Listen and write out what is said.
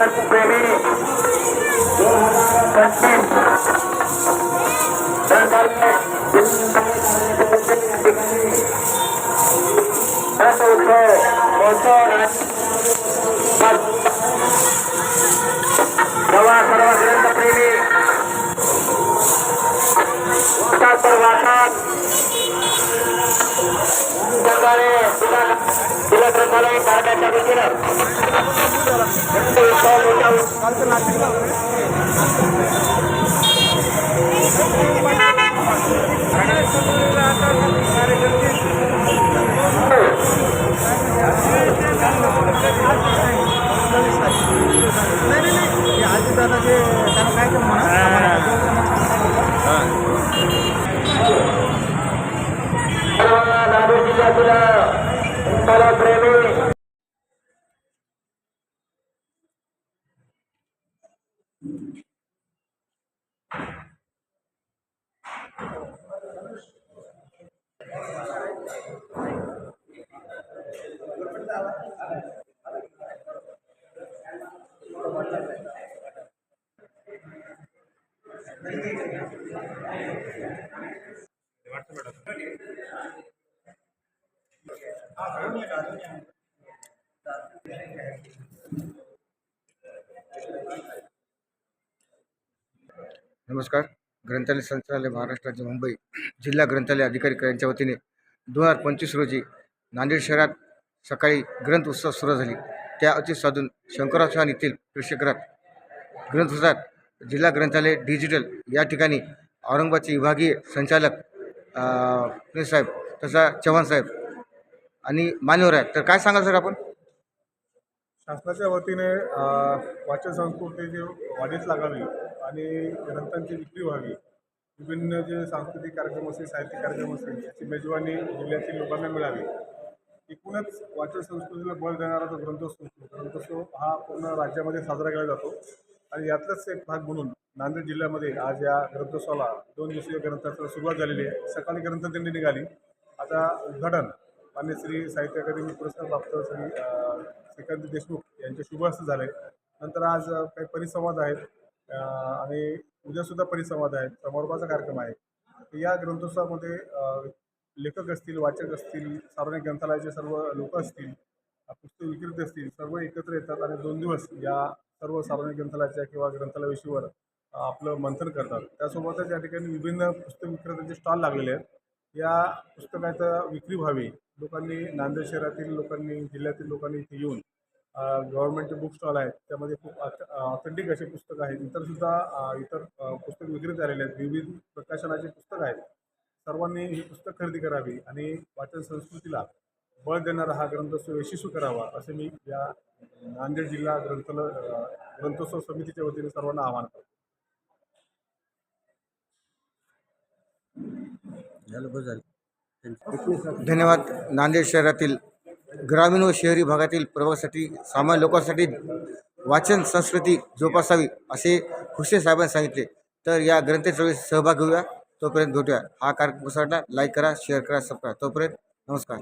प्रेमी नमस्कार. ग्रंथालय संचालय महाराष्ट्र राज्य मुंबई जिल्हा ग्रंथालय अधिकारी यांच्या वतीने 2025 रोजी नांदेड शहरात सकाळी ग्रंथ उत्सव सुरू झाली. त्या औचित्य साधून शंकरराव चव्हाण येथील प्रेक्षागृहात ग्रंथोत्सवात जिल्हा ग्रंथालय डिजिटल या ठिकाणी औरंगाबादचे विभागीय संचालक साहेब तसा चव्हाण साहेब आणि मान्यवर आहेत. तर काय सांगाल सर आपण? शासनाच्या वतीने वाचन संस्कृतीची वाढीस लागावी आणि ग्रंथांची विक्री व्हावी, विभिन्न जे सांस्कृतिक कार्यक्रम असतील, साहित्यिक कार्यक्रम असतील याची मेजवानी जिल्ह्यातील लोकांना मिळावी. एकूणच वाचन संस्कृतीला बळ देणारा जो ग्रंथोत्सव हा पूर्ण राज्यामध्ये साजरा केला जातो आणि यातलाच एक भाग म्हणून नांदेड जिल्ह्यामध्ये आज या ग्रंथोत्सवाला 2 दिवसीय ग्रंथोत्सवाला सुरुवात झालेली आहे. सकाळी ग्रंथदिंडी निघाली. आता उद्घाटन मान्य श्री साहित्य अकादमी पुरस्कार प्राप्त श्री श्रीकांत देशमुख यांचे शुभ हस्ते झाले. नंतर आज काही परिसंवाद आहेत आणि उद्यासुद्धा परिसंवाद आहेत, समारोपाचा कार्यक्रम आहे. या ग्रंथोत्सवामध्ये लेखक असतील, वाचक असतील, सार्वजनिक ग्रंथालयाचे सर्व लोक असतील, पुस्तक विक्रेते असतील, सर्व एकत्र येतात आणि 2 दिवस या सर्व सार्वजनिक ग्रंथालयाच्या किंवा ग्रंथालयाविषयीवर आपलं मंथन करतात. त्यासोबतच या ठिकाणी विभिन्न पुस्तक विक्रेत्यांचे स्टॉल लागलेले आहेत. या पुस्तकाचं विक्री व्हावी, लोकांनी, नांदेड शहरातील लोकांनी, जिल्ह्यातील लोकांनी इथे येऊन गव्हर्नमेंटचे बुक स्टॉल आहेत, त्यामध्ये खूप ऑथेंटिक असे पुस्तकं आहेत. इतर पुस्तक विक्रेते आलेले आहेत, विविध प्रकाशनाचे पुस्तक आहेत. सर्वांनी ही पुस्तक खरेदी करावी आणि वाचन संस्कृतीला बळ देणारा हा ग्रंथोत्सव यशस्वी करावा असे मी या नांदेड जिल्हा ग्रंथोत्सव समितीच्या वतीने सर्वांना आवाहन करतो. धन्यवाद. नांदेड शहरातील ग्रामीण व शहरी भागातील प्रभागासाठी, सामान्य लोकांसाठी वाचन संस्कृती जोपासावी असे खुशे साहेबांनी सांगितले. तर या ग्रंथोत्सवात सहभाग घेऊया. तोपर्यंत भेटूया. हा कार्यक्रम लाईक करा, शेअर करा, सबस्क्राईब. तोपर्यंत नमस्कार.